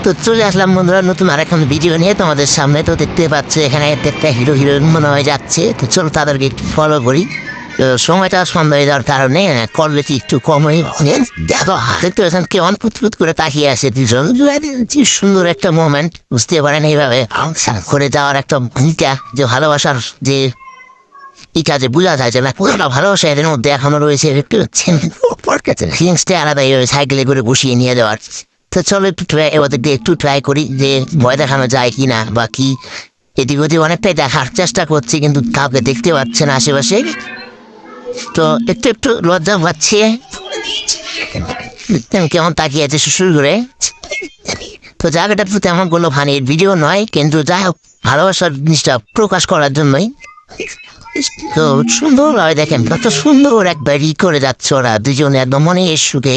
তো চলে আসলাম বন্ধুরা নতুন আরেকটা ভিডিও নিয়ে তোমাদের সামনে। তো দেখতে পাচ্ছ এখানে একটা হিরো হিরোইন মনে হয় যাচ্ছে, তো চলো তাদেরকে একটু ফলো করি। তো সময়টা সন্ধ্যা হয়ে যাওয়ার কারণে কোয়ালিটি একটু কম হয়ে দেখো দেখতে পাচ্ছেন কেমন পুতপুত করে তাকিয়ে আছে দুজন। কি সুন্দর একটা মোমেন্ট, বুঝতে পারেন এইভাবে করে যাওয়ার একটা ভূমিকা, যে ভালোবাসার যে এই কাজে বোঝা যায় যে না পুরোটা ভালোবাসা এদের মধ্যে এখনো রয়েছে। একটু ফিলিংসটা আলাদা, এইভাবে সাইকেলে করে বসিয়ে নিয়ে যাওয়ার। তো চলো একটু ওদের দিয়ে একটু ট্রাই করি যে ভয় দেখানো যায় কি না বা কি। এদিক ওদিক অনেকটাই দেখার চেষ্টা করছি কিন্তু কাউকে দেখতে পাচ্ছে না আশেপাশে, তো একটু একটু লজ্জা পাচ্ছে। কেমন তাকিয়ে আছে শুরু করে। তো জায়গাটা তো তেমন কোনো ফানির ভিডিও নয়, কিন্তু যাই হোক ভালোবাসার জিনিসটা প্রকাশ করার জন্যই। তো সুন্দর হয়, দেখেন কত সুন্দর একবার করে যাচ্ছে ওরা দুজনে, একদম মনে সুখে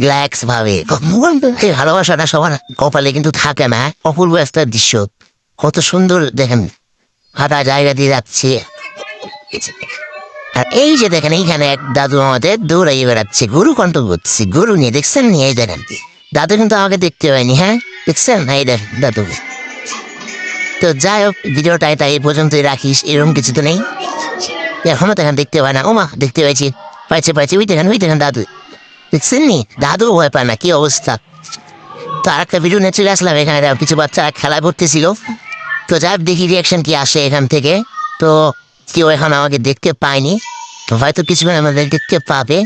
রিল্যাক্স ভাবে। এই ভালোবাসাটা সবার কপালে কিন্তু থাকে না, অপূর্ব একটা দৃশ্য। কত সুন্দর দেখেন, ফাঁকা জায়গা দিয়ে যাচ্ছে। আর এই যে দেখেন এইখানে এক দাদু আমাদের দৌড়াই বেড়াচ্ছে, গরু কন্ট্রোল করছে, গরু নিয়ে দেখছেন নিয়ে এই দেখেন। দাদু কিন্তু আমাকে দেখতে পাইনি, হ্যাঁ দেখছেন এই দেখেন দাদু। তো যাই হোক ভিডিওটা এটা এই পর্যন্তই রাখিস, এরকম কিছু তো নেই। এখনো দেখেন দেখতে পায় না, ওমা দেখতে পাইছি পাইছে পাইছে, ওই দেখেন দাদু দেখছেন নি, দাদু ভয় পায় না, কি অবস্থা। তো আর একটা ভিডিও নিয়ে চলে আসলাম, এখানে কিছু বাচ্চা খেলায় পড়তেছিল। তো যাই দেখি রিয়াকশন কি আসে এখান থেকে। তো কেউ এখন আমাকে দেখতে পায়নি, তো হয়তো কিছুক্ষণ আমাদের দেখতে পাবে।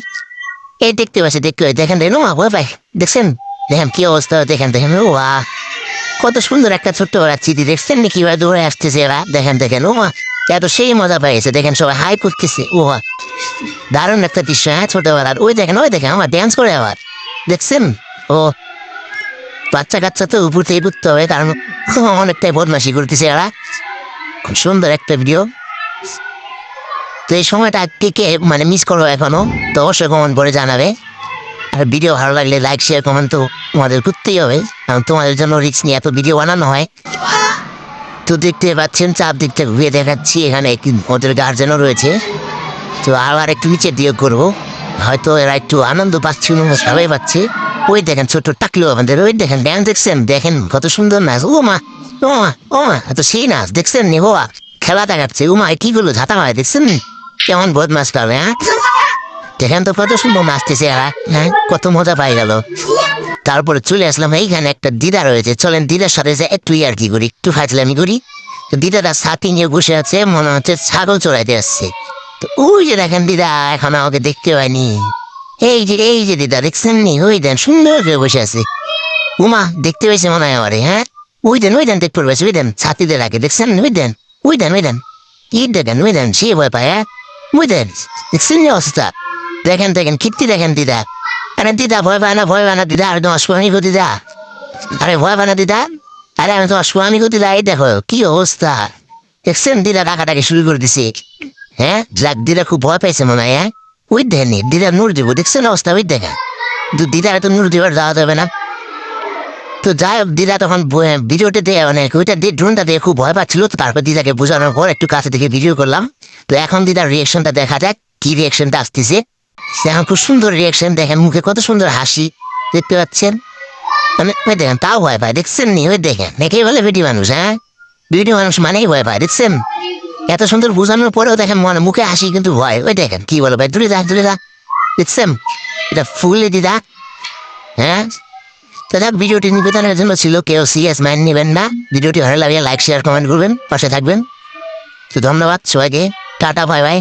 এই দেখতে পাচ্ছে দেখতে পাই, দেখেন দেখেন ওমা ভয় পাই, দেখছেন দেখেন কি অবস্থা, দেখেন দেখেন ও কত সুন্দর একটা ছোট্ট ওরা চিঠি, দেখছেন নি কিভাবে দৌড়ে আসতেছে এরা, দেখেন দেখেন ও এত সেই মজা পাইছে, দেখেন সবাই হাই করতেছে। ও দারুণ একটা দৃশ্য, হ্যাঁ ছোটবেলার। ওই দেখেন আমার ড্যান্স করে আবার, দেখছেন। ও বাচ্চা কাচ্চা তো উপরতেই উঠতে হবে, কারণ অনেকটাই বদমাশি করতেছে এরা। খুব সুন্দর একটা ভিডিও। তো এই সময়টা কে কে মানে মিস করো এখনো, তো অবশ্যই কমেন্ট করে জানাবে। আর ভিডিও ভালো লাগলে লাইক শেয়ার কমেন্ট তো তোমাদের করতেই হবে, কারণ তোমাদের জন্য রিস্ক নিয়ে এত ভিডিও বানানো হয়। তো দেখতে পাচ্ছেন চার দিকটা ঘুরে দেখাচ্ছি, এখানে ওদের গার্জেনও রয়েছে। তো আবার একটু নিচে দিয়ে করবো, হয়তো এরা একটু আনন্দ পাচ্ছে, সবাই পাচ্ছে। ওই দেখেন ছোট টাকলো আমাদের, ওই দেখেন ড্যান্স দেখছেন, দেখেন কত সুন্দর নাচ। ও মা ও মা ও মা এত সেই নাচ দেখছেন নি, ও খেলা দেখাচ্ছে। ও মা কি গুলো ঝাঁটা হয় দেখছেন নি, কেমন বদমাস করবে। হ্যাঁ দেখেন তো কত সুন্দর নাচতেছে এরা, হ্যাঁ কত মজা পাই গেল। তারপরে চলে আসলাম এইখানে একটা দিদা রয়েছে, চলেন দিদার সাথে যে একটু আর কি করি, একটু ফাজলামি করি। তো দিদাটা ছাতি নিয়ে বসে আছে, মনে হচ্ছে ছাগল চড়াইতে আসছে। তো ওই যে দেখেন দিদা এখন আমাকে দেখতে পায়নি। এই যে দিদা দেখছেন নি, ওই দেন সুন্দর করে বসে আছে। উমা দেখতে পাইছে মনে হয় আমারে, হ্যাঁ ওই দেন দেখতে পাইছে, ওই দেন ছাতিতে রাখে দেখছেন, ওই দেন কি দেখেন, ওই দেন সে ভয় পায়। হ্যাঁ ওই দেন দেখছেন নি অবস্থা, দেখেন দেখেন কীর্তি দেখেন দিদা। আরে দিদা ভয় পায় না দিদা, আর তো অস্বামী গো দিদা, আরে ভয় পায় না দিদা, আরে আমি তো অস্বামী গো দিদা। এই দেখো কি অবস্থা, দেখছেন দিদা ডাকাটাকে শুরু করে দিছে। হ্যাঁ যাক দিদা খুব ভয় পাইছে মনে হয়। হ্যাঁ ওই দেখেন দিদা নূর দিব, দেখছেন অবস্থা, ওই দেখেন দিদা এত নূর দিবার যাওয়া যাবে না। তো যাই হোক দিদা তখন ভিডিওটা দিয়ে অনেক ওইটা দিয়ে ড্রোনটা দিয়ে খুব ভয় পাচ্ছিল, তো তারপর দিদাকে বোঝানোর পর একটু কাছে থেকে ভিডিও করলাম। তো এখন দিদার রিয়েকশনটা দেখা যাক, কি রিয়েকশনটা আসতেছে। এখন খুব সুন্দর রিয়েকশন, দেখেন মুখে কত সুন্দর হাসি দেখতে পাচ্ছেন। মানে ওই দেখেন তাও ভয় পায়, দেখছেন নি, ওই দেখেন দেখেই বলে ভিডিও মানুষ। হ্যাঁ ভিডিও মানুষ মানেই ভয় পায়, দেখছেন এত সুন্দর বোঝানোর পরেও দেখেন মনে মুখে হাসি কিন্তু ভয়। ওই দেখেন কি বলো ভাই, দূরে যা দেখছেন, এটা ফুল দিদা। হ্যাঁ তো দেখ ভিডিওটি নিবেদনের জন্য ছিল, কেউ সিরিয়াস মাইন্ড নেবেন না। ভিডিওটি ভালো লাগে লাইক শেয়ার কমেন্ট করবেন, পাশে থাকবেন। তো ধন্যবাদ সবাইকে, টাটা বাই বাই।